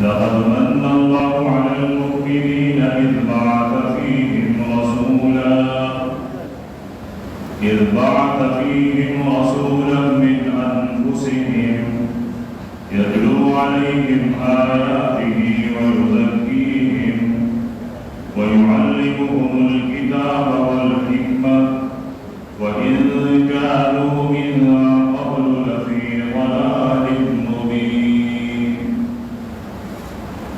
لقد من الله على المؤمنين إذ بعث فيهم رسولا من أنفسهم يتلو عليهم آياته ويزكيهم ويعلمهم الكتاب والحكمة وإن كانوا من قبل لفي ضلال مبين.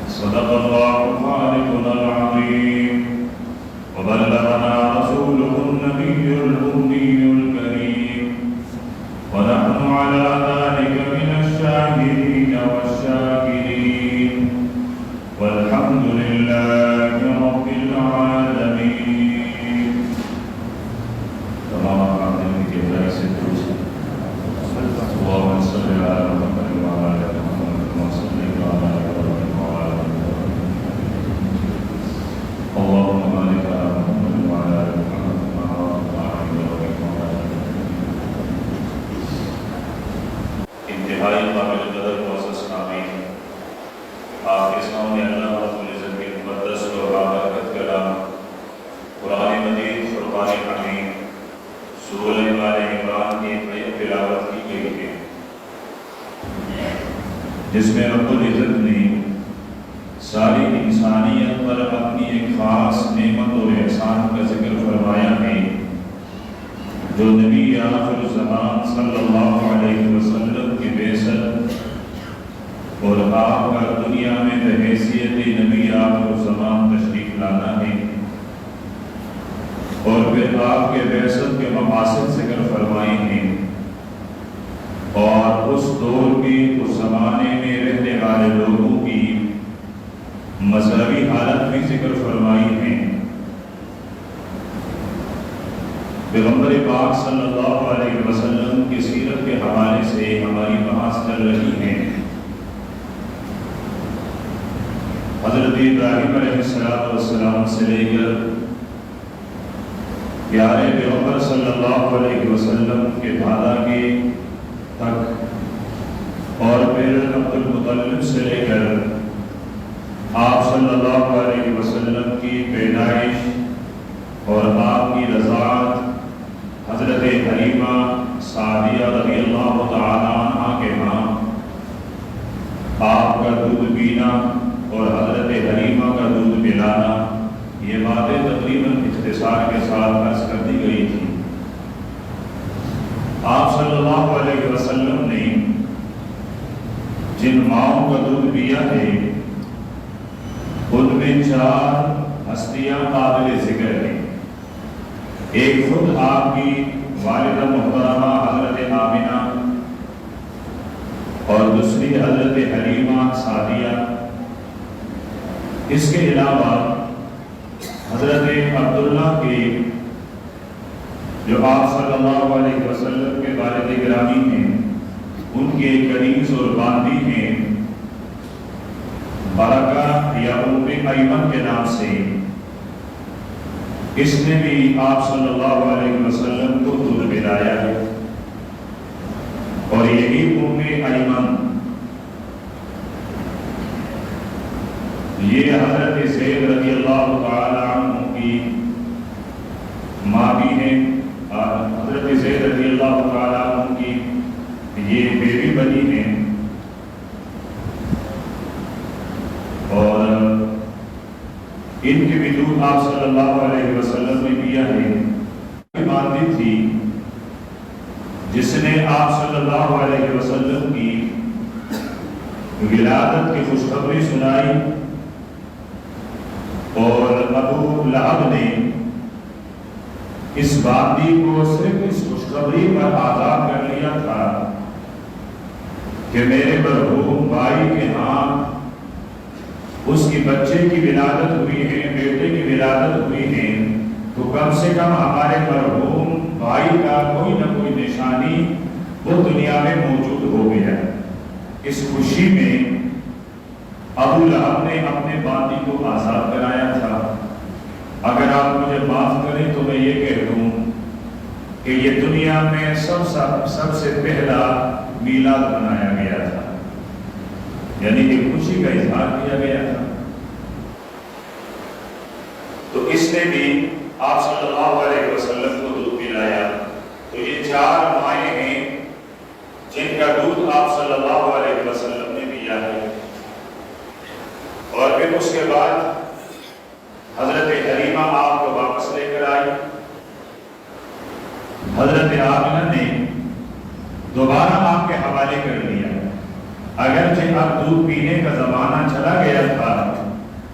صدق الله خالقنا العظيم وبلغنا رسوله النبي الأمي الكريم ونحن على ذلك من الشاهدين والشاكرين والحمد لله رب العالمين. تمام عظيم كبير ستوس اللهم صل على محمد وعلى آل محمد كما صليت على إبراهيم وعلى آل إبراهيم اللهم بارك على محمد وعلى آل محمد كما باركت على إبراهيم وعلى آل إبراهيم. انتہائی قابل قدر معزز سامعین، آپ کے سامنے اللہ رب العزت کے مقدس و بابرکت کلام قرآن مجید فرقان حمید سورہ آل عمران کی طیب تلاوت کی گئی ہے، جس میں رب العزت نے ساری انسانیت پر اپنی ایک خاص نعمت اور احسان کا ذکر فرمایا ہے، جو نبی آخر الزمان صلی اللہ علیہ وسلم کی بعثت اور آپ کا دنیا میں بحیثیت نبی آخر الزمان تشریف لانا ہے، اور پھر آپ کے بعثت کے مقاصد ذکر فرمائے ہیں، اور اس دور کی اس زمانے میں رہنے والے لوگوں کی مذہبی حالت بھی ذکر فرمائی ہیں۔ پیغمبر پاک صلی اللہ علیہ وسلم کی سیرت کے حوالے سے ہماری بحث چل رہی ہے۔ حضرت ابراہیم علیہ السلام سے لے کر پیارے پیغمبر صلی اللہ علیہ وسلم کے دادا کے تک، اور پھر عبد المطلب سے لے کر آپ صلی اللہ علیہ وسلم کی پیدائش اور آپ کی رضاعت حضرت حلیمہ سعدیہ رضی اللہ تعالی عنہ کے ہاں آپ کا دودھ پینا اور حضرت حلیمہ کا دودھ پلانا، یہ باتیں تقریباً اختصار کے ساتھ عرض کر دی گئی تھی۔ آپ صلی اللہ علیہ وسلم نے جن ماؤں کا دودھ پیا ہے ان میں 4 ہستیاں قابل ذکر ہیں۔ ایک خود آپ کی والدہ محترمہ حضرت آمنہ، اور دوسری حضرت حلیمہ سعدیہ، اس کے علاوہ حضرت عبداللہ کے جو آپ صلی اللہ علیہ وسلم کے والد گرامی ہیں، ان کے کنیز اور باندی ہیں برکہ یا ام ایمن کے نام سے، اس نے بھی آپ صلی اللہ علیہ وسلم کو دودھ پلایا ہے، اور یہی ام ایمن یہ حضرت زید رضی اللہ تعالی عنہ کی ماں بھی ہیں، حضرت زید رضی اللہ تعالی عنہ کی یہ بیوی بنی ہیں، اور ان کی بھی دودھ آپ صلی اللہ علیہ وسلم نے پیا ہے۔ باندھی تھی جس نے آپ صلی اللہ علیہ وسلم کی ولادت کی خوشخبری سنائی، اور ابو لہب نے اس باندھی کو صرف اس خوشخبری پر آزاد کر لیا تھا کہ میرے مرحوم بھائی کے ہاں اس کی بچے کی ولادت ہوئی ہے، بیٹے کی ولادت ہوئی ہے، تو کم سے کم ہمارے مرحوم بھائی کا کوئی نہ کوئی نشانی وہ دنیا میں موجود ہو گیا۔ اس خوشی میں ابو لہب نے اپنے باندی کو آزاد کرایا تھا۔ اگر آپ مجھے معاف کریں تو میں یہ کہہ دوں کہ یہ دنیا میں سب سے پہلا میلاد منایا گیا تھا، یعنی کہ خوشی کا اظہار کیا گیا تھا۔ تو اس نے بھی آپ صلی اللہ علیہ وسلم کو دودھ پلایا۔ تو یہ 4 مائیں ہیں جن کا دودھ آپ صلی اللہ علیہ وسلم نے پیا ہے۔ اور پھر اس کے بعد حضرت حلیمہ آپ کو واپس لے کر آئی۔ حضرت آمنہ نے دوبارہ آپ کے حوالے کر لیا۔ اگرچہ اب دودھ پینے کا زمانہ چلا گیا تھا،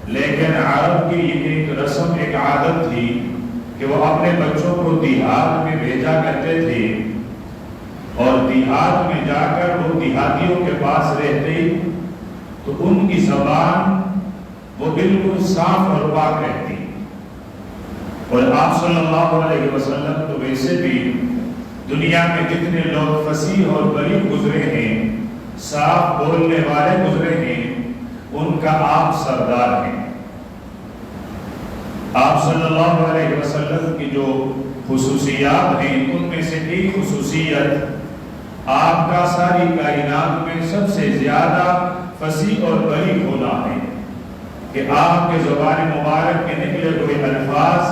لیکن عرب کی ایک رسم، ایک عادت تھی کہ وہ اپنے بچوں کو دیہات میں بھیجا کرتے تھے، اور دیہات میں جا کر وہ دیہاتیوں کے پاس رہتے تو ان کی زبان وہ بالکل صاف اور پاک رہتی۔ اور آپ صلی اللہ علیہ وسلم تو ویسے بھی دنیا میں جتنے لوگ فصیح اور بلیغ گزرے ہیں، صاف بولنے والے گزرے ہیں، ان کا آپ سردار ہیں۔ آپ صلی اللہ علیہ وسلم کی جو خصوصیات ہیں، ان میں سے ایک خصوصیت آپ کا ساری کائنات میں سب سے زیادہ فصیح اور بلیغ ہونا ہے، کہ آپ کے زبان مبارک کے نکلے ہوئے الفاظ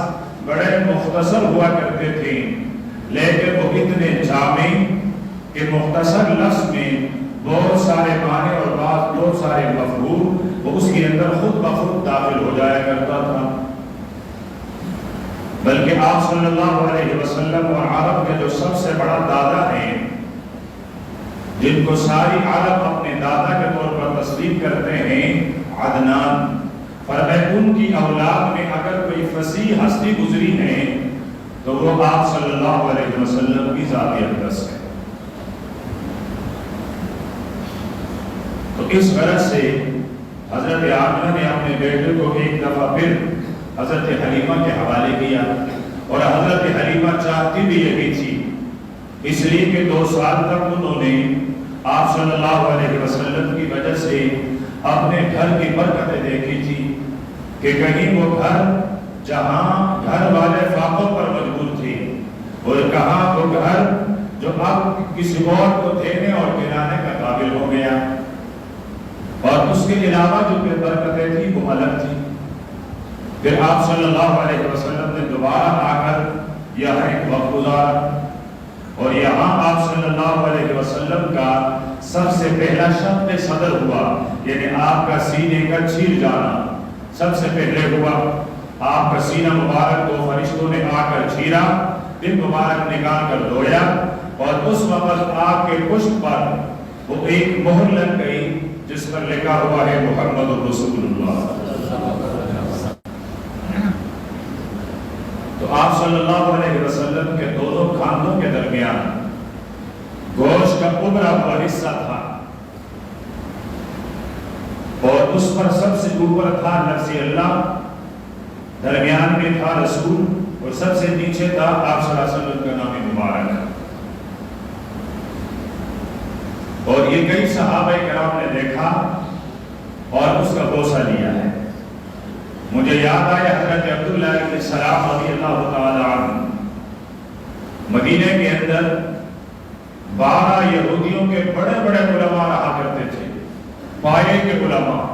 بڑے مختصر ہوا کرتے تھے، لیکن وہ اتنے جامع کہ مختصر لفظ میں بہت سارے معنی اور بہت سارے مفہوم وہ اس کے اندر خود بخود داخل ہو جایا کرتا تھا۔ بلکہ آپ صلی اللہ علیہ وسلم اور عرب کے جو سب سے بڑا دادا ہیں، جن کو ساری عرب اپنے دادا کے طور پر تسلیم کرتے ہیں، عدنان، فرمائے ان کی اولاد میں اگر کوئی فصیح ہستی گزری ہے تو وہ آپ صلی اللہ علیہ وسلم کی ذاتی اقدس ہے۔ تو اس غرض سے حضرت آمنہ نے اپنے بیٹے کو ایک دفعہ پھر حضرت حلیمہ کے حوالے کیا، اور حضرت حلیمہ چاہتی بھی یہی تھی، اس لیے کہ 2 سال تک انہوں نے آپ صلی اللہ علیہ وسلم کی وجہ سے اپنے گھر کی برکتیں دیکھی تھی، کہ کہیں وہ گھر جہاں گھر والے فاقوں پر مجبور تھے، اور کہاں وہ گھر جو اب کسی اور کو دینے اور گرانے کا قابل ہو گیا، اور اس کے علاوہ جو برکتیں تھیں وہ الگ تھی۔ پھر آپ صلی اللہ علیہ وسلم نے دوبارہ آ کر یہاں ایک وقت گزارا، اور یہاں آپ صلی اللہ علیہ وسلم کا سب سے پہلا شب صدر ہوا، یعنی آپ کا سینے کا چھیل جانا سب سے پہلے ہوا۔ آپ کا سینہ مبارک کو فرشتوں نے آ کر چھیرا، دل مبارک نکال کر دھویا، اور اس وقت آپ کے پشت پر وہ ایک مہر لگ گئی جس پر لکھا ہوا ہے محمد رسول اللہ۔ تو آپ صلی اللہ علیہ وسلم کے دونوں کاندھوں کے درمیان گوشت کا ابھرا ہوا حصہ تھا، اور اس پر سب سے اوپر تھا لفظ اللہ، درمیان میں تھا رسول، اور سب سے نیچے تھا آپ صلی اللہ علیہ وسلم کا نام مبارک۔ اور یہ کئی صحابہ کرام نے دیکھا اور اس کا بوسہ لیا ہے۔ مجھے یاد آیا حضرت عبداللہ بن سلام رضی اللہ تعالی عنہ مدینہ کے اندر 12 یہودیوں کے بڑے بڑے علماء رہا کرتے تھے، پائے کے علماء،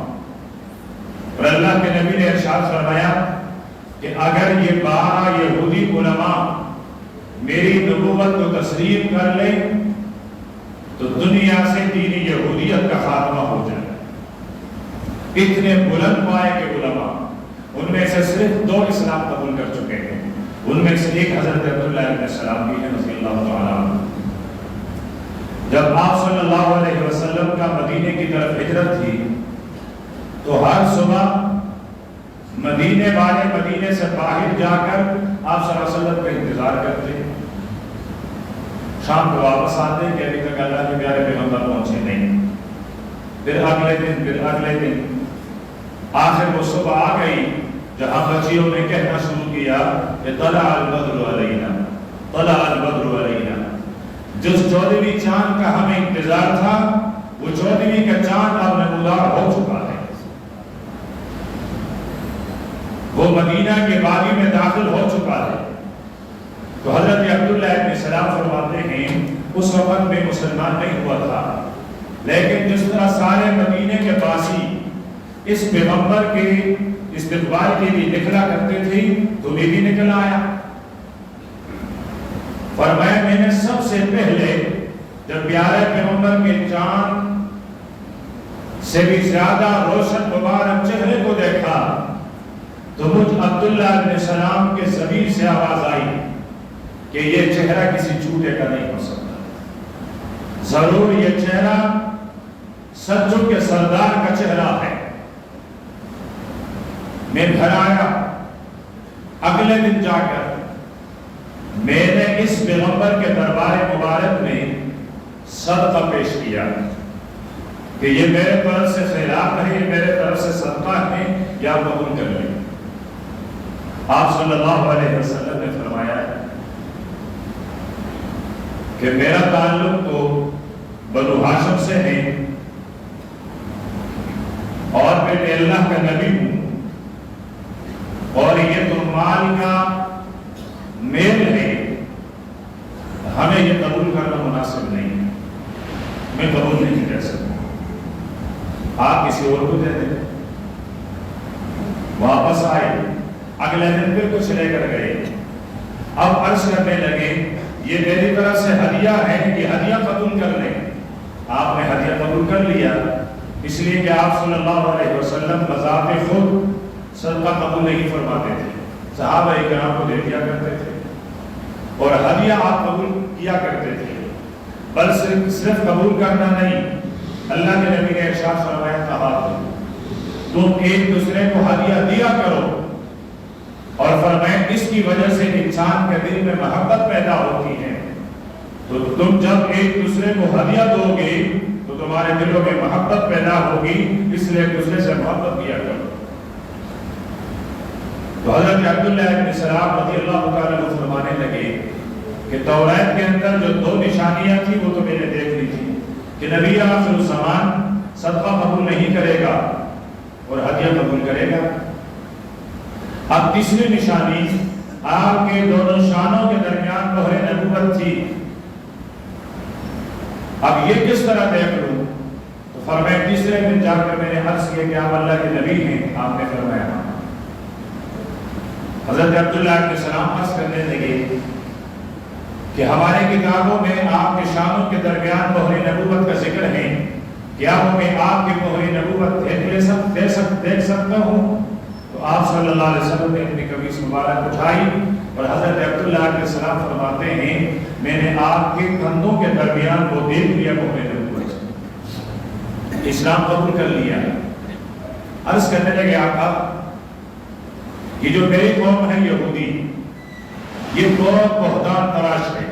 اور اللہ کے نبی نے ارشاد فرمایا کہ اگر یہ 12 یہودی علماء میری نبوت کو تسلیم کر لیں تو دنیا سے دین یہودیت کا خاتمہ ہو جائے۔ اتنے بلند پائے کے علماء، ان میں سے صرف 2 اسلام قبول کر چکے ہیں، ان میں سے ایک حضرت عبداللہ بن سلام بھی ہے رضی اللہ تعالیٰ عنہ۔ جب آپ صلی اللہ علیہ وسلم کا مدینے کی طرف ہجرت تھی تو ہر صبح مدینے والے مدینے سے باہر جا کر آپ صلی اللہ علیہ وسلم کا انتظار کرتے، شام کو واپس آتے کہ ابھی تک اللہ کے پیارے پیغمبر پہنچے نہیں، پھر اگلے دن آخر وہ صبح آ گئی جہاں بچیوں نے کہنا شروع کیا کہ طلع البدر علینا، طلع البدر علینا۔ جس 14ویں چاند کا ہمیں انتظار تھا وہ 14ویں کا چاند اب نمودار ہو چکا ہے، وہ مدینہ کے وادی میں داخل ہو چکا ہے۔ تو حضرت عبداللہ بن سلام فرماتے ہیں اس وقت میں مسلمان نہیں ہوا تھا، لیکن جس طرح سارے مدینے کے باسی اس پیغمبر کے استقبال کے لیے نکلا کرتے تھے، تمہیں بھی نکل آیا۔ فرمایا میں نے سب سے پہلے جب پیارے پیغمبر کے چاند سے بھی زیادہ روشن مبارک چہرے کو دیکھا تو مجھ عبداللہ بن سلام کے ضمیر سے آواز آئی کہ یہ چہرہ کسی جھوٹے کا نہیں ہو سکتا، ضرور یہ چہرہ سچوں کے سردار کا چہرہ ہے۔ میں گھر آیا، اگلے دن جا کر میں نے اس پیغمبر کے دربار مبارک میں صدقہ پیش کیا کہ یہ میرے طرف سے خیرات ہے، یہ میرے طرف سے صدقہ ہے، یا قبول کر لیں۔ آپ صلی اللہ علیہ وسلم نے فرمایا کہ میرا تعلق تو بنو ہاشم سے ہے اور میں اللہ کا نبی ہوں، اور یہ تو مال کا میل ہے، ہمیں یہ قبول کرنا مناسب نہیں ہے، میں قبول نہیں کر سکتا، آپ کسی اور کو دے دیں۔ واپس آئے، اگلے دن پھر کچھ لے کر گئے، اب عرض کرنے لگے یہ میری طرف سے ہدیہ ہے، یہ ہدیہ قبول کر لیں۔ آپ نے ہدیہ قبول کر لیا، اس لیے کہ آپ صلی اللہ علیہ وسلم بذات خود صدقہ قبول نہیں فرماتے تھے، صحابہ کرام کو دے دیا کرتے تھے، اور ہدیہ آپ قبول کیا کرتے تھے۔ بل صرف قبول کرنا نہیں، اللہ کے نبی نے ارشاد فرمایا کہا تم ایک دوسرے کو ہدیہ دیا کرو، اور فرمایا اس کی وجہ سے انسان کے دل میں محبت پیدا ہوتی ہے، تو تم جب ایک دوسرے کو ہدیہ دو گے تو تمہارے دلوں میں محبت پیدا ہوگی، اس لیے ایک دوسرے سے محبت کیا کرو۔ تو حضرت عبداللہ بن سلام رضی اللہ تعالیٰ عنہ فرمانے لگے کہ توریت کے اندر جو دو نشانیاں تھی وہ تو میں نے دیکھ لی تھی کہ نبی آخر الزمان صدقہ قبول نہیں کرے گا اور ہدیہ قبول کرے گا۔ اب تیسری نشانی آپ کے دونوں شانوں کے درمیان مہر نبوت تھی، اب یہ کس طرح دیکھ لوں؟ تو فرمایا تیسرے دن جا کر میں نے عرض کیا کہ آپ اللہ کے نبی ہیں؟ آپ نے فرمایا ہاں۔ حضرت عبداللہ کے سلام عرض کرنے لگے کہ ہمارے کتابوں میں آپ کے شانوں کے درمیان مہر نبوت کا ذکر ہے، کیا میں آپ کی مہر نبوت دیکھ سکتا ہوں؟ تو آپ صلی اللہ علیہ وسلم نے اپنی قمیص مبارک اٹھائی اور حضرت عبداللہ کے سلام فرماتے ہیں میں نے آپ کے کندھوں کے درمیان وہ دیکھ لیا مہر نبوت، اسلام قبول کر لیا۔ عرض کرنے لگے آقا یہ جو میری قوم ہے یہودی، یہ بہت بہتان تراش ہے۔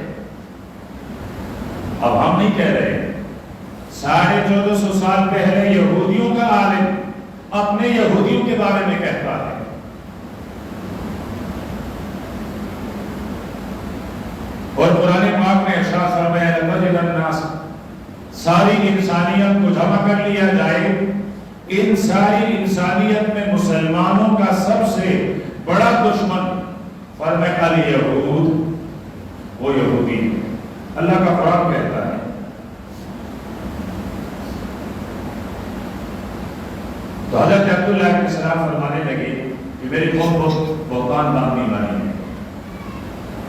اب ہم نہیں کہہ رہے، 1450 سال پہلے یہودیوں کا عالم اپنے یہودیوں کے بارے میں کہتا ہے، اور قرآن پاک میں ارشاد فرمایا لَتَجِدَنَّ النَّاسَ، ساری انسانیت کو جمع کر لیا جائے، ان ساری انسانیت میں مسلمانوں کا سب سے بڑا دشمن فرمایا الیہود، وہ یہودی، اللہ کا قرآن کہتا ہے۔ تو حضرت عبداللہ کے سلام فرمانے لگے کہ میری قوم بہتان باندھنے والی ہے،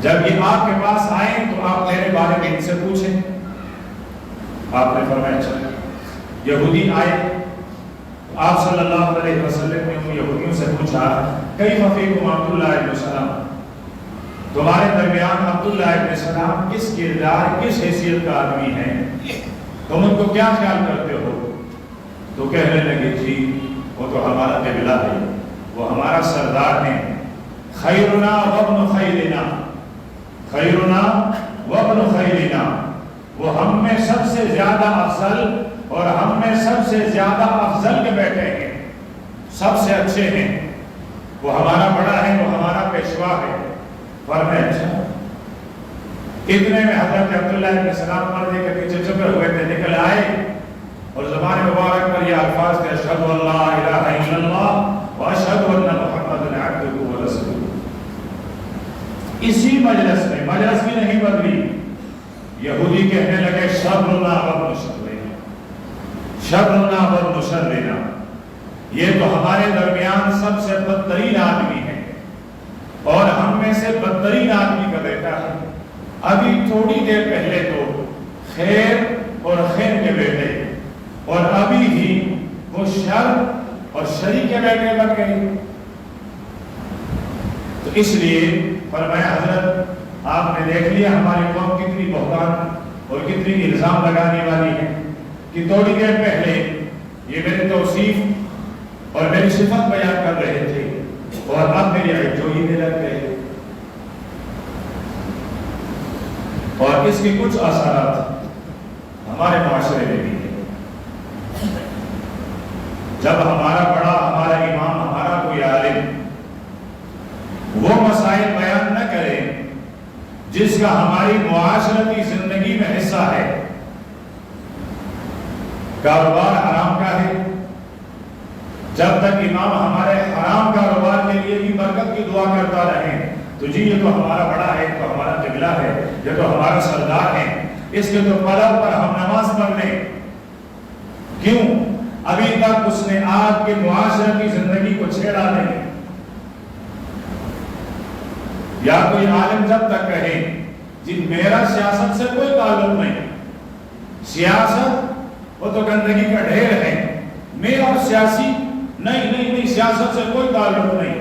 جب یہ آپ کے پاس آئیں تو آپ میرے بارے میں ان سے پوچھیں۔ آپ نے فرمایا چلے۔ یہودی آئے، آپ صلی اللہ علیہ وسلم نے ان یہودیوں سے پوچھا کیف فیکم عبداللہ ابن سلام، تمہارے درمیان عبداللہ ابن سلام کس کردار کس حیثیت کا آدمی ہے، تم ان کو کیا خیال کرتے ہو؟ تو کہنے لگے جی وہ تو ہمارا قبلہ ہے، وہ ہمارا سردار ہے، خیرنا وابن خیرنا، خیرنا وابن خیرنا، وہ ہم میں سب سے زیادہ افضل اور ہم میں سب سے زیادہ افضل کے بیٹے ہیں، سب سے اچھے ہیں، وہ ہمارا بڑا ہے، وہ ہمارا پیشوا ہے۔ فرمایا اچھا۔ اتنے میں حضرت عبداللہ کے سلام پردے کے پیچھے چھپے ہوئے تھے، نکل آئے اور زبان مبارک پر یہ الفاظ تھے اشہد ان لا الہ الا اللہ واشہد ان محمد عبدہ ورسولہ۔ اسی مجلس میں، مجلس بھی نہیں بدلی، یہودی کہنے لگے شرنا وابن شرنا، شرنا و مشرنا، یہ تو ہمارے درمیان سب سے بدترین آدمی ہے اور ہم میں سے بدترین آدمی کا بیٹا ہے۔ ابھی تھوڑی دیر پہلے تو خیر اور خیر کے بیٹے اور ابھی ہی وہ شر اور شری کے بیٹے بن گئے۔ تو اس لیے فرمایا حضرت آپ نے دیکھ لیا ہماری قوم کتنی بہتان اور کتنی الزام لگانے والی ہے کہ تھوڑی دیر پہلے یہ میری توصیف اور میری صفت بیان کر رہے تھے اور اب میری عجوہی میں لگ گئے۔ اور اس کے کچھ اثرات ہمارے معاشرے میں بھی ہیں۔ جب ہمارا بڑا، ہمارا امام، ہمارا کوئی عالم وہ مسائل بیان نہ کرے جس کا ہماری معاشرتی زندگی میں حصہ ہے، کاروبار حرام کا ہے، جب تک امام ہمارے حرام کاروبار کے لیے بھی برکت کی دعا کرتا رہے تو جی یہ تو ہمارا بڑا ہے، تو ہمارا قبلہ ہے، یہ تو ہمارا سردار ہے، اس کے تو قدم پر ہم نماز پڑھ لیں۔ کیوں؟ ابھی تک اس نے آپ کے معاشرتی زندگی کو چھیڑا نہیں۔ یا کوئی عالم جب تک کہے جی میرا سیاست سے کوئی تعلق نہیں، سیاست وہ تو گندگی کا ڈھیر ہے، میں اور سیاسی نہیں، سیاست سے کوئی تعلق نہیں،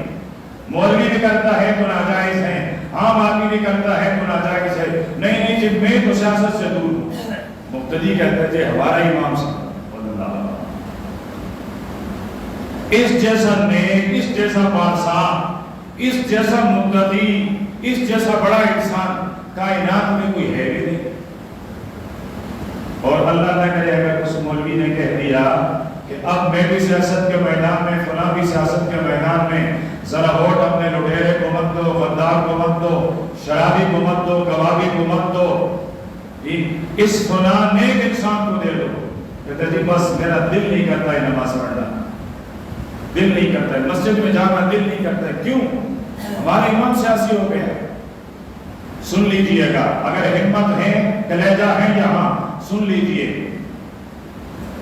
مولوی بھی کرتا ہے تو ناجائز ہے، عام آدمی بھی کرتا ہے تو ناجائز ہے، نہیں جی میں تو سیاست سے دور ہوں۔ مقتدی کہتا ہے جی ہمارا امام صاحب اس جیسا نیک، اس جیسا بادشاہ، اس جیسا مقتدی، اس جیسا بڑا انسان کائنات میں کوئی ہے بھی نہیں۔ اور اللہ نہ کرے اگر اس مولوی نے کہہ دیا کہ اب میں بھی سیاست کے میدان میں، فلاں بھی سیاست کے میدان میں، ذرا ووٹ اپنے لٹیرے کو مت دو، غدار کو مت دو، شرابی کو مت دو، کبابی کو مت دو، اس فلاں نیک انسان کو دے دو، کہتے جی بس میرا دل نہیں کرتا ہے نماز پڑھنا، دل نہیں کرتا ہے مسجد میں جانا، دل نہیں کرتا ہے۔ کیوں؟ ہمارا امام سیاسی ہو گیا۔ سن لیجئے گا، اگر ہمت ہے، کلیجہ ہے یہاں، سن لیجئے۔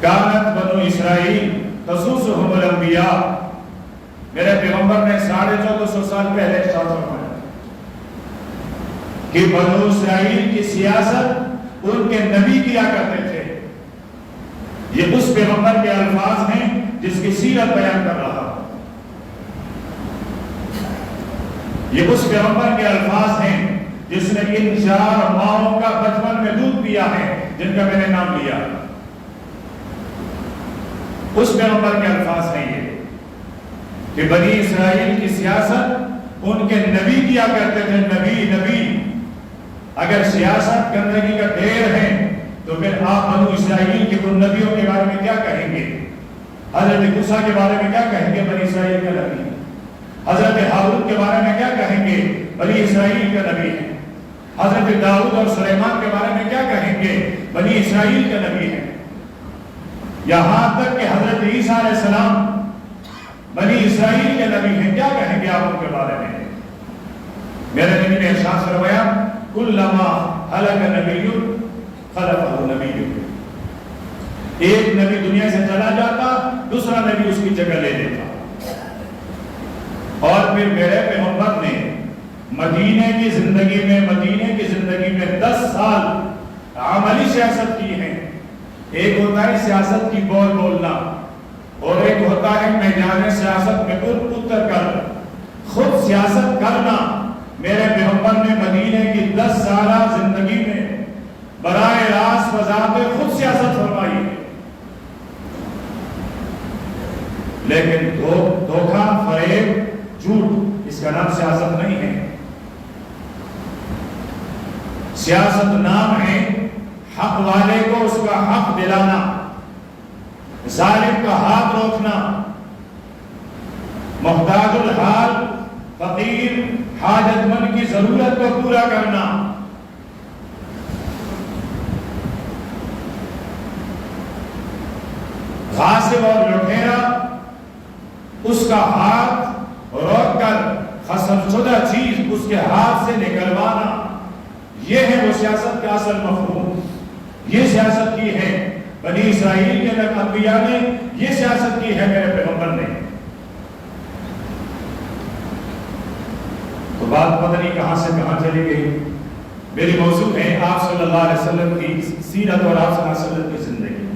کانت بنو اسرائیل تسوسہم الانبیاء، میرے پیغمبر نے 1450 سال پہلے ارشاد فرمایا کہ بنو اسرائیل کی سیاست ان کے نبی کیا کرتے تھے۔ یہ اس پیغمبر کے الفاظ ہیں جس کی سیرت بیان کر رہا ہوں۔ یہ اس پیغمبر کے الفاظ ہیں جس نے ان 4 ماؤں کا بچپن میں دودھ پیا ہے جن کا میں نے نام لیا۔ اس پیغمبر کے الفاظ ہیں یہ کہ بنی اسرائیل کی سیاست ان کے نبی کیا کرتے تھے۔ نبی اگر سیاست گندگی کا ڈھیر ہے تو پھر آپ بنو اسرائیل کے ان نبیوں کے بارے میں کیا کہیں گے؟ حضرت موسیٰ کے بارے میں کیا کہیں گے؟ بنی اسرائیل کا نبی۔ حضرت ہارون کے بارے میں کیا کہیں گے؟ بنی اسرائیل کا نبی ہے۔ حضرت داؤد اور سلیمان کے بارے میں کیا کہیں گے؟ بنی اسرائیل کا نبی ہے۔ یہاں تک کہ حضرت عیسیٰ علیہ السلام بنی اسرائیل کے نبی ہیں، کیا کہیں گے آپ ان کے بارے میں؟ میرے نبی نے ارشاد فرمایا کلما ہلک نبی خلفہ نبی، ایک نبی دنیا سے چلا جاتا دوسرا نبی اس کی جگہ لے لیتا۔ اور پھر میرے پیغمبر نے مدینے کی زندگی میں 10 سال عملی سیاست کی ہے۔ ایک ہوتا ہے سیاست کی بول بولنا اور ایک ہوتا ہے میدان سیاست میں اتر کر خود سیاست کرنا۔ میرے پیغمبر نے مدینے کی 10 سالہ زندگی میں براہ راست بذات خود سیاست فرمائی، لیکن دھوکہ، فریب، جھوٹ اس کا نام سیاست نہیں ہے۔ سیاست نام ہے حق والے کو اس کا حق دلانا، ظالم کا ہاتھ روکنا، محتاج الحال فقیر حاجت مند کی ضرورت کو پورا کرنا۔ غاصب اور لٹیرا اس کا ہاتھ روک کر غصب شدہ چیز اس کے ہاتھ سے نکلوانا، یہ ہے وہ سیاست کا اصل مفہوم۔ یہ سیاست کی ہے بنی اسرائیل کے انبیاء نے یہ سیاست کی ہے میرے پیغمبر نے. تو بات پتہ نہیں کہاں سے کہاں چلی گئی. میری موضوع ہے آپ صلی اللہ علیہ وسلم کی سیرت اور آپ صلی اللہ علیہ وسلم کی زندگی.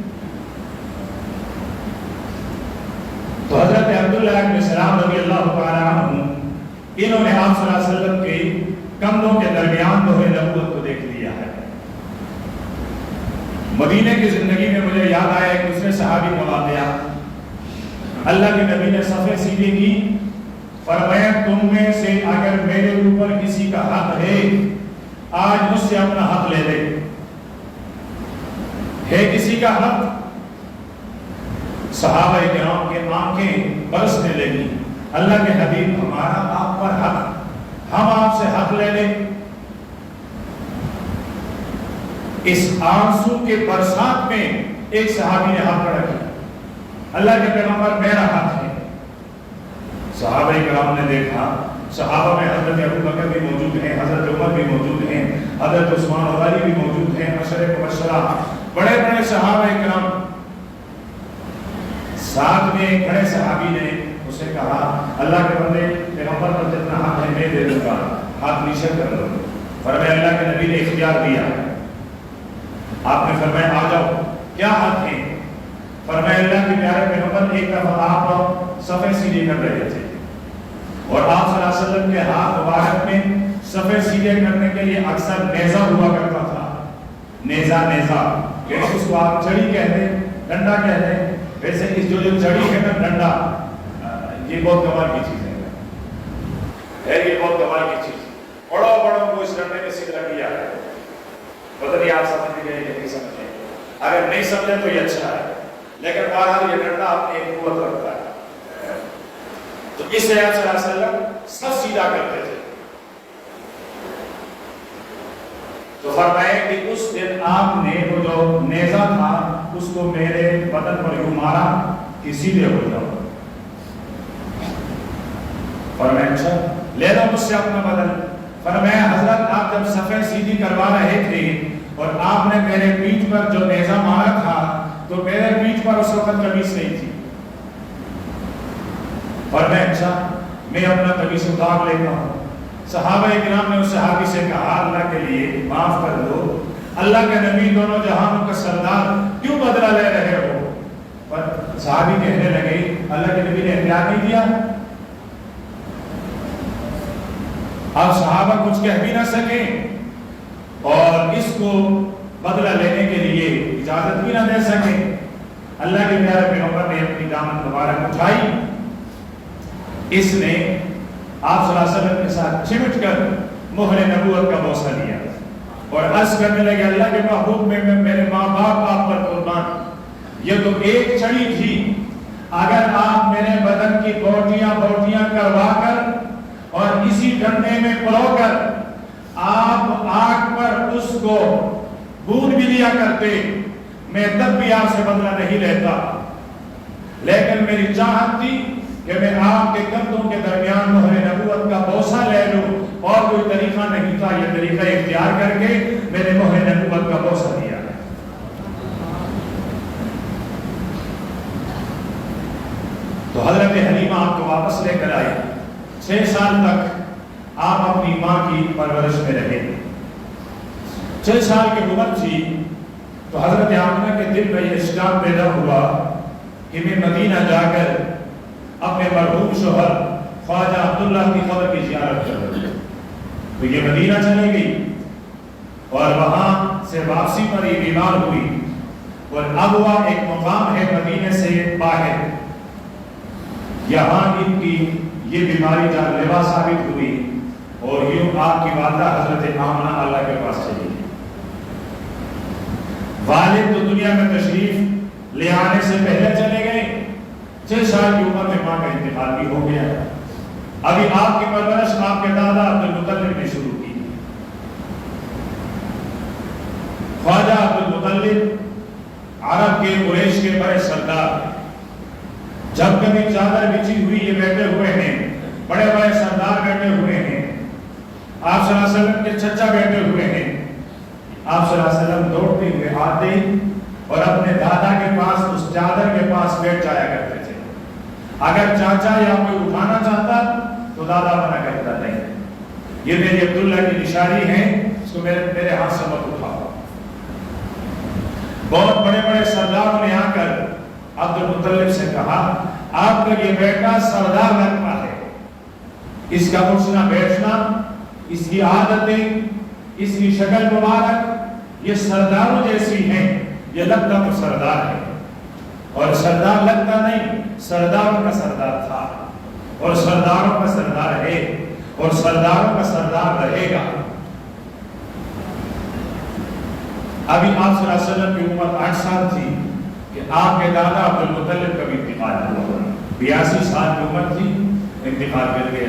تو حضرت عبداللہ بن سلام رضی اللہ تعالیٰ عنہ انہوں نے آپ صلی اللہ علیہ وسلم کے کندھوں کے درمیان دور نبوت کو دیکھ لیا ہے. مدینے کی زندگی میں مجھے یاد آیا ایک دوسرے صحابی کا واقعہ. اللہ کے نبی نے صفیں سیدھی کی، فرمایا تم میں سے اگر میرے اوپر کسی کا حق ہے آج مجھ سے اپنا حق لے لے. ہے کسی کا حق؟ صحابہ کرام کے آنکھیں برسنے لگی. اللہ کے حبیب ہمارا آپ پر حق، ہم آپ سے حق لے لیں. اس آنسو کے برسات میں ایک صحابی نے ہاتھ کھڑا کیا، اللہ کے پیغمبر میرا حق ہے. صحابہ کرام نے دیکھا، صحابہ میں حضرت ابو بکر بھی موجود ہیں، حضرت عمر بھی موجود ہیں، حضرت عثمان اور علی بھی موجود ہیں، عشرہ مبشرہ بڑے بڑے صحابہ کرام. ساتھ میں ایک بڑے صحابی نے اسے کہا اللہ کے بندے پیغمبر پر جتنا حق ہے میں دے دوں گا، ہاتھ نیچے کر لو. فرمایا اللہ کے نبی نے اختیار دیا. آپ نے فرمایا آ جاؤ، کیا حق ہے؟ فرمایا اللہ کے پیارے پیغمبر ایک دفعہ آپ صفیں سیدھی کر رہے تھے اور آپ صلی اللہ علیہ وسلم کے ہاتھ مبارک میں صفیں سیدھے کرنے کے لیے اکثر نیزہ ہوا کرتا تھا. نیزہ یعنی اس کو آپ چھڑی کہتے ہیں، ڈنڈا کہتے ہیں. ویسے اس جو چھڑی ہے نا ڈنڈا، یہ بہت کمال کی چیز ہے، یہ بہت کمال کی چیز. بڑوں کو اس ڈنڈے میں سکھا کیا ہے. پتہ نہیں آپ سمجھ گئے یا نہیں سمجھے، اگر نہیں سمجھے تو یہ اچھا ہے، لیکن بہرحال یہ ڈنڈا اپنی ایک قوت رکھتا ہے. تو اس سے آپ صلی اللہ علیہ وسلم سب سیدھا کرتے تھے. تو فرمائے کہ اس دن آپ نے وہ جو نیزہ تھا اس کو میرے بدن پر یوں مارا کہ سیدھے ہو جاؤ. فرمایا اچھا لے لو مجھ سے اپنا بدن. فرمایا حضرت آپ جب صفیں سیدھی کروا رہے تھے اور آپ نے میرے پیٹھ پر جو نیزہ مارا تھا تو میرے پیٹھ پر اس وقت قمیص نہیں تھی. فرمایا اچھا میں اپنا قمیص اتار لیتا ہوں. صحابہ کرام نے اس صحابی سے کہا اللہ کے لیے معاف کر دو، اللہ کے نبی دونوں جہانوں کا سردار کیوں بدلہ لے رہے ہو؟ پر صحابی کہنے لگے اللہ کے نبی نے اختیار نہیں دیا. اب صحابہ کچھ کہہ بھی نہ سکیں اور اس کو بدلہ لینے کے لیے اجازت بھی نہ دے سکیں. اللہ کے پیارے پیغمبر نے اپنی دامن مبارک اٹھائی، اس نے آپ صلی اللہ علیہ وسلم کے ساتھ چمٹ کر مہر نبوت کا بوسہ لیا اور عرض کرنے لگے اللہ کے محبوب میں میرے ماں باپ آپ پر قربان. یہ تو ایک چھڑی تھی، اگر آپ میرے بدن کی بوٹیاں کروا کر اور اسی ڈنڈے میں پرو کر آپ آگ پر اس کو بھون بھی لیا کرتے میں تب بھی آپ سے بدلہ نہیں لیتا. لیکن میری چاہت تھی کہ میں آپ کے کندھوں کے درمیان مہر نبوت کا بوسہ لے لوں اور کوئی طریقہ نہیں تھا. یہ طریقہ اختیار کر کے میں نے مہر نبوت کا بوسہ دیا. تو حضرت حلیمہ آپ کو واپس لے کر آئی. 6 سال تک آپ اپنی ماں کی پرورش میں رہے. 6 سال کی عمر تھی تو حضرت آمنہ کے دل میں یہ اشتیاق پیدا ہوا کہ میں مدینہ جا کر اپنے مرحوم شوہر خواجہ عبداللہ کی قبر کی زیارت کروں. تو یہ مدینہ چلی گئی اور وہاں سے واپسی پر یہ بیمار ہوئی اور اب وہ ایک مقام ہے مدینے سے باہر، یہاں ان کی یہ بیماری جان لیوا ثابت ہوئی اور یوں آپ کی والدہ حضرت آمنہ اللہ کے پاس چلی گئی. والد تو دنیا میں تشریف لے آنے سے پہلے چلے گئے. 6 سال کی عمر میں ماں کا انتقال بھی ہو گیا. ابھی آپ کی پرورش آپ کے دادا عبدالمطلب نے شروع کی. خواجہ عبدالمطلب عرب کے قریش کے بڑے سردار، جب کبھی چادر بچھی ہوئی یہ بیٹھے ہوئے ہیں، بڑے بڑے سردار بیٹھے ہوئے ہیں، آپ صلی اللہ علیہ وسلم کے چچا بیٹھے ہوئے ہیں. آپ صلی اللہ علیہ وسلم دوڑتے ہوئے آتے اور اپنے دادا کے پاس اس چادر کے پاس بیٹھ جایا کرتے تھے. اگر چاچا یا کوئی اٹھانا چاہتا تو دادا منع کرتا نہیں, یہ میری عبداللہ کی نشانی ہے, اس کو میرے ہاتھ سے مت اٹھاؤ. بہت بڑے بڑے سرداروں نے آ کر عبد المطلب سے کہا آپ کا یہ بیٹا سردار لگتا ہے, اس کا اٹھنا بیٹھنا, اس کی عادتیں, اس کی شکل مبارک یہ سرداروں جیسی ہیں, یہ لگتا تو سردار ہے, اور سردار لگتا نہیں, سرداروں کا سردار تھا اور سرداروں کا سردار ہے اور سرداروں کا سردار رہے گا. ابھی آپ صلی اللہ علیہ وسلم کی عمر 8 سال تھی کہ آپ کے دادا عبد المطلب کا بھی انتقال ہوا. 82 سال کی عمر تھی, انتقال کر گیا.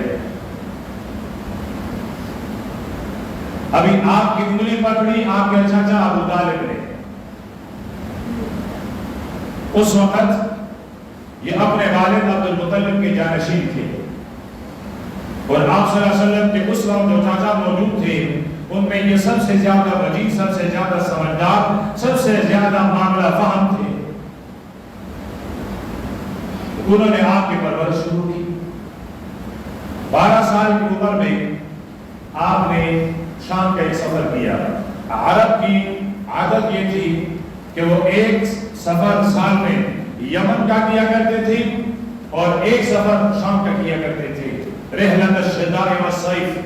ابھی آپ کی انگلی پکڑی آپ کے چاچا ابو طالب نے. اس وقت یہ اپنے والد عبد المطلب کے جانشین تھے, اور آپ صلی اللہ علیہ وسلم کے اس وقت جو چاچا موجود تھے ان میں یہ سب سے زیادہ وجیز, سب سے زیادہ سمجھدار, سب سے زیادہ معاملہ فہم تھے. انہوں نے آپ کی پرورش شروع کی. 12 سال کی عمر میں آپ نے شام کا ایک سفر کیا. عرب کی عادت یہ تھی کہ وہ ایک سفر سال میں یمن کا کیا کرتے تھے اور ایک سفر شام کا کیا کرتے تھے. رحلت الشتاء والصيف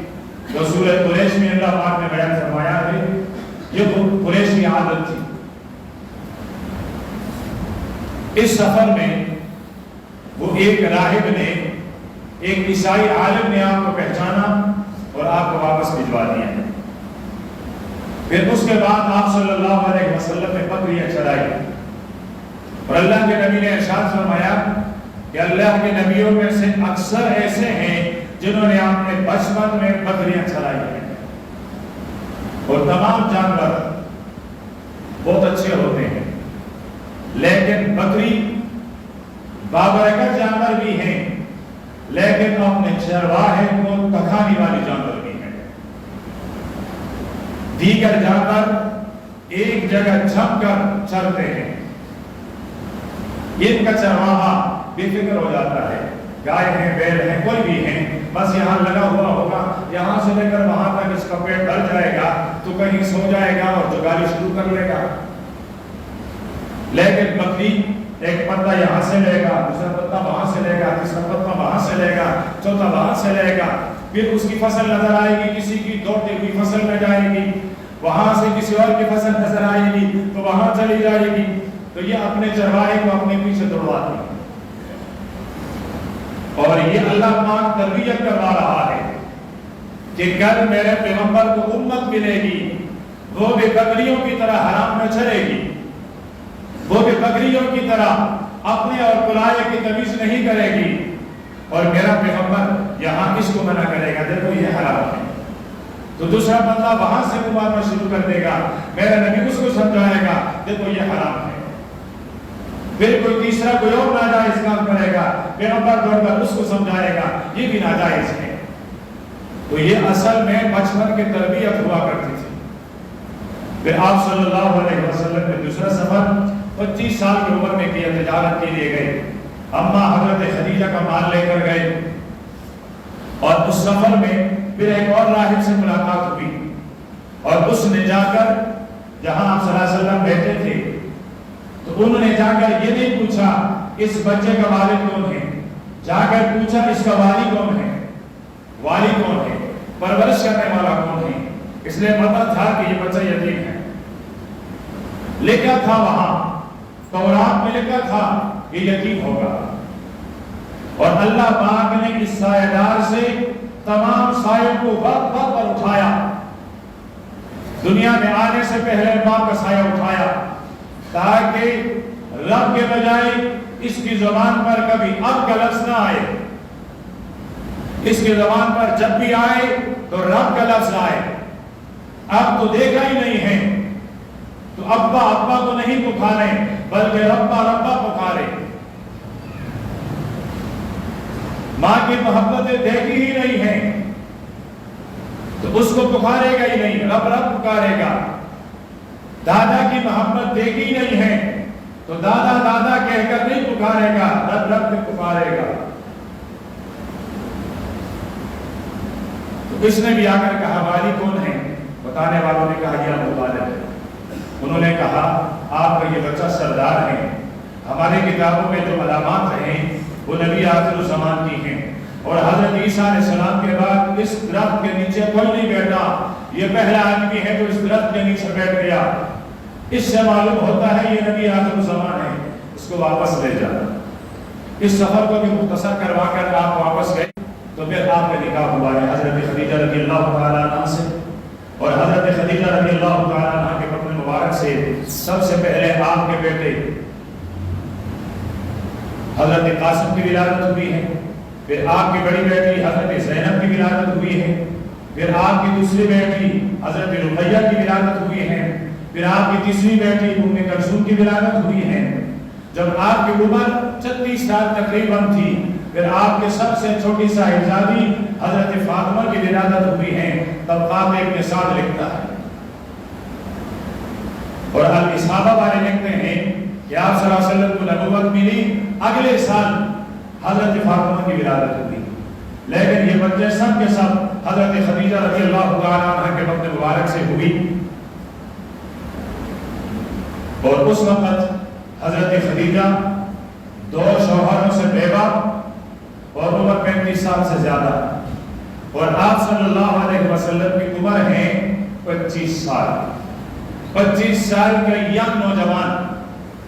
جو سورہ قریش میں اللہ پاک نے بیان فرمایا ہے, یہ قریش کی عادت تھی. اس سفر میں وہ ایک راہب نے, ایک عیسائی عالم نے آپ کو پہچانا اور آپ کو واپس بھجوا دیا. پھر اس کے بعد آپ صلی اللہ علیہ وسلم نے بکریاں چرائی, اور اللہ کے نبی نے ارشاد فرمایا کہ اللہ کے نبیوں میں سے اکثر ایسے ہیں جنہوں نے اپنے بچپن میں بکریاں چرائی ہیں, اور تمام جانور بہت اچھے ہوتے ہیں, لیکن بکری بابرکت جانور بھی ہیں, لیکن اپنے چرواہے کو تکھانے والی جانور بھی ہیں. دیگر جانور ایک جگہ جم کر چرتے ہیں, ان کا چرواہا بے فکر ہو جاتا ہے, گائے ہیں, بیل ہیں, کوئی بھی ہیں, بس یہاں لگا ہوا ہوگا, یہاں سے لے کر وہاں تک اس کا پیٹ بھر جائے گا تو کہیں سو جائے گا اور جگالی شروع کر لے گا. لیکن بکری ایک پتا یہاں سے لے گا, دوسرا پتا وہاں سے لے گا, تیسرا پتا وہاں سے لے گا, چوتھا وہاں سے لے گا, پھر اس کی فصل نظر آئے گی, کسی کی دوڑتی ہوئی فصل میں جائے گی, وہاں سے کسی اور کی فصل نظر آئے گی تو وہاں چلی جائے گی. تو یہ اپنے چرواہے کو اپنے پیچھے دوڑواتی ہے, اور یہ اللہ پاک تربیت کروا رہا ہے کہ کل میرے پیغمبر کو امت ملے گی, وہ بھی بکریوں کی طرح حرام میں چلے گی, وہ بھی بکریوں کی طرح اپنے اور پلائے کی تمیز نہیں کرے گی, اور میرا پیغمبر یہاں اس کو منع کرے گا دیکھو یہ حرام ہے, تو دوسرا بندہ وہاں سے مبارنا شروع کر دے گا, میرا نبی اس کو سمجھائے گا دیکھو یہ حرام ہے, پھر کوئی تیسرا کوئی اور ناجائز کام کرے گا, پیغمبر دوڑ کر اس کو سمجھائے گا یہ بھی ناجائز ہے. تو یہ اصل میں بچپن کی تربیت ہوا کرتی تھی. پھر آپ صلی اللہ علیہ وسلم نے دوسرا سفر 25 سال کی عمر میں کیا, تجارت کے لیے گئے. اماں حضرت خدیجہ کا مال لے کر گئے, اور اس سفر میں پھر ایک اور راہب سے ملاقات ہوئی, اور اس نے جا کر جہاں آپ صلی اللہ علیہ وسلم بیٹھے تھے تو انہوں نے جا کر یہ نہیں پوچھا اس بچے کا والد کون ہے, جا کر پوچھا اس کا والی کون ہے, والی کون ہے, پرورش کرنے والا کون ہے. اس لیے پتا تھا کہ یہ بچہ یتیم ہے. لکھا تھا وہاں تورات میں لکھا تھا یہ یتیم ہوگا, اور اللہ پاک نے اس سایہ دار سے تمام سایوں کو وقت وقت پر اٹھایا. دنیا میں آنے سے پہلے باپ کا سایہ اٹھایا تاکہ رب کے بجائے اس کی زبان پر کبھی اب کا لفظ نہ آئے, اس کی زبان پر جب بھی آئے تو رب کا لفظ آئے. اب تو دیکھا ہی نہیں ہے تو ابا ابا کو نہیں پکارے بلکہ ربا ربا پکارے. ماں کی محبتیں دیکھی ہی نہیں ہیں تو اس کو پکارے گا ہی نہیں, رب رب پکارے گا. دادا کی محبت دیکھی نہیں ہے تو دادا دادا کہہ کر نہیں پکارے گا، رب رب میں پکارے گا۔ تو اس نے بھی آ کر کہا والی کون ہے؟ بتانے والوں نے کہا یہ ابو طالب ہے۔ انہوں نے کہا آپ کا یہ بچہ سردار ہے، ہمارے کتابوں میں جو علامات ہیں وہ نبی آخر الزمان کی ہیں، اور حضرت عیسیٰ علیہ السلام کے بعد اس درخت کے نیچے کوئی نہیں بیٹھا، یہ پہلا آدمی ہے جو اس درخت کے نیچے بیٹھ گیا۔ اس سے معلوم ہوتا ہے یہ نبی آخر الزمان ہے، اس کو واپس لے جا۔ اس سفر کو بھی مختصر کروا کر آپ واپس گئے تو پھر آپ کا نکاح ہوا ہے حضرت خدیجہ رضی اللہ تعالیٰ عنہ سے، اور حضرت خدیجہ رضی اللہ تعالیٰ عنہ کے بطن مبارک سے سب سے پہلے آپ کے بیٹے حضرت قاسم کی ولادت ہوئی ہے، پھر آپ کی بڑی بیٹی حضرت زینب کی ولادت ہوئی ہے، پھر آپ کی دوسری بیٹی حضرت رقیہ کی ولادت ہوئی ہے، پھر آپ کی تیسری بیٹی ام کلثوم کی ولادت ہوئی ہے۔ جب آپ کی عمر 36 سال تقریباً تھی پھر آپ کے سب سے چھوٹی صاحبزادی حضرت فاطمہ کی ولادت ہوئی ہے۔ طبقات ابن سعد لکھتا ہے اور الاصابہ والے لکھتے ہیں کہ آپ صلی اللہ علیہ وسلم کو نبوت ملی اگلے سال حضرت فاطمہ کی ولادت ہوئی، لیکن یہ بچے سب کے سب حضرت خدیجہ رضی اللہ تعالیٰ عنہ کے بطن مبارک سے ہوئی، اور اس وقت حضرت خدیجہ 2 شوہروں سے بیوہ اور عمر 35 سال سے زیادہ، اور آپ صلی اللہ علیہ وسلم کی عمر ہے 25 سال 25 سال کا ینگ نوجوان،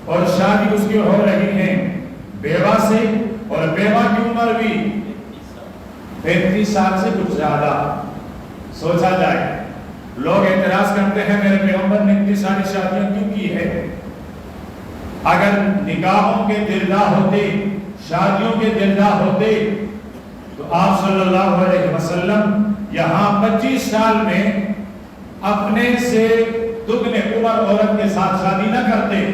اور شادی اس کی ہو رہی ہے بیوہ سے، اور بیوہ کی عمر بھی 35 سال سے کچھ زیادہ۔ سوچا جائے، لوگ اعتراض کرتے ہیں میرے پیغمبر نے اتنی ساری شادیاں کیوں کی ہے؟ اگر نکاحوں کے دلدار ہوتے، شادیوں کے دلدار ہوتے تو آپ صلی اللہ علیہ وسلم یہاں 25 سال میں اپنے سے دگنے عمر عورت کے ساتھ شادی نہ کرتے،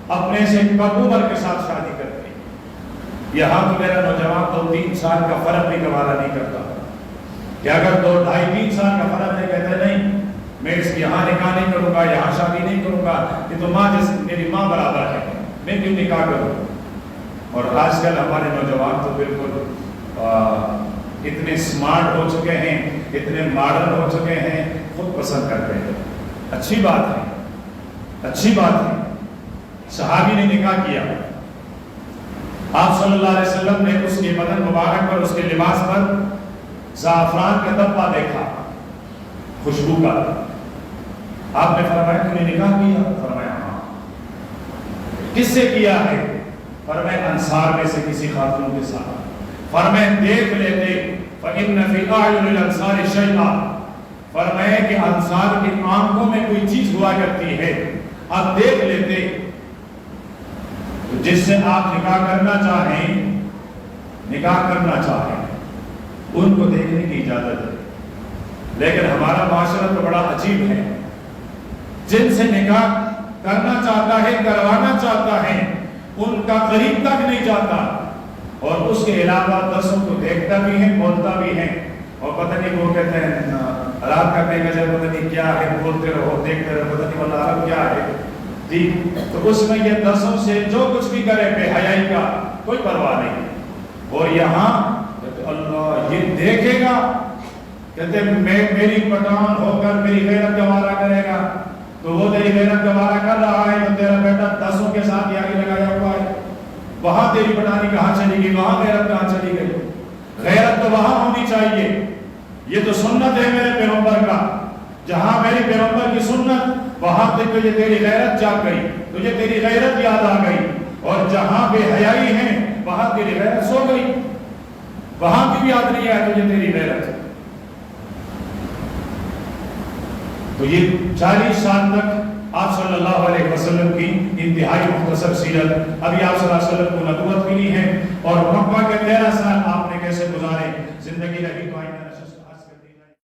اپنے سے کم عمر کے ساتھ شادی کرتے۔ یہاں تو میرا نوجوان 2-3 سال کا فرق بھی گوارا نہیں کرتا کہ اگر 2-2.5-3 سال کا فرق نہیں کہتے نہیں میں اس کی یہاں نکاح نہیں کروں گا، یہاں شادی نہیں کروں گا، یہ تو ماں جیسے میری ماں برابر ہے، میں کیوں نکاح کروں؟ اور آج کل ہمارے نوجوان تو بالکل اتنے سمارٹ ہو چکے ہیں، اتنے ماڈرن ہو چکے ہیں، خود پسند کرتے ہیں۔ اچھی بات ہے، اچھی بات ہے۔ صحابی نے نکاح کیا، آپ صلی اللہ علیہ وسلم نے اس کے بدن مبارک پر، اس کے لباس پر زعفران کا دبا دیکھا، خوشبو کا۔ آپ نے فرمایا تو نے نکاح کیا؟ فرمایا ہاں۔ کس سے کیا ہے؟ فرمایا انصار میں سے کسی خاتون کے ساتھ۔ فرمایا دیکھ لیتے فَإِنَّ فِي أَعْيُنِ الْأَنصَارِ شَيْئًا، فرمایا کہ انصار کی آنکھوں میں کوئی چیز ہوا کرتی ہے، آپ دیکھ لیتے۔ تو جس سے آپ نکاح کرنا چاہیں ان کو دیکھنے کی اجازت ہے، لیکن ہمارا معاشرہ تو بڑا عجیب ہے، جن سے نکاح کرنا چاہتا ہے، کروانا چاہتا ہے، ان کا قریب تک نہیں جاتا، اور اس کے علاوہ دسوں کو دیکھتا بھی ہے، بولتا بھی ہے، اور پتہ نہیں وہ کہتے ہیں رات کرنے کا جب پتہ نہیں کیا ہے، بولتے رہو دیکھتے رہو، پتہ نہیں واللہ عرب کیا ہے جی۔ تو اس میں یہ دسوں سے جو کچھ بھی کرے بے حیائی کا کوئی پرواہ نہیں، اور یہاں اللہ یہ دیکھے گا، کہتے میری پٹھان ہو کر میری غیرت گوارا کرے گا، تو وہ تیری غیرت گوارا کر رہا ہے تو تیرا بیٹا دسوں کے ساتھ یاری لگایا ہوا ہے، وہاں تیری پٹھانی کہاں چلی گئی، وہاں غیرت کہاں چلی گئی؟ غیرت تو وہاں ہونی چاہیے۔ یہ تو سنت ہے میرے پیغمبر کا، جہاں میری پیغمبر کی سنت وہاں تک تجھے تیری غیرت جاگ گئی، تجھے تیری غیرت یاد آ گئی، اور جہاں بے حیائی ہے وہاں تیری غیرت سو گئی، وہاں کی بھی یاد نہیں آئی تجھے تیری غیرت۔ تو یہ 40 سال تک آپ صلی اللہ علیہ وسلم کی انتہائی مختصر سیرت۔ ابھی آپ صلی اللہ علیہ وسلم کو نبوت ملی ہے، اور مکہ کے 13 سال آپ نے کیسے گزارے، زندگی رہی تو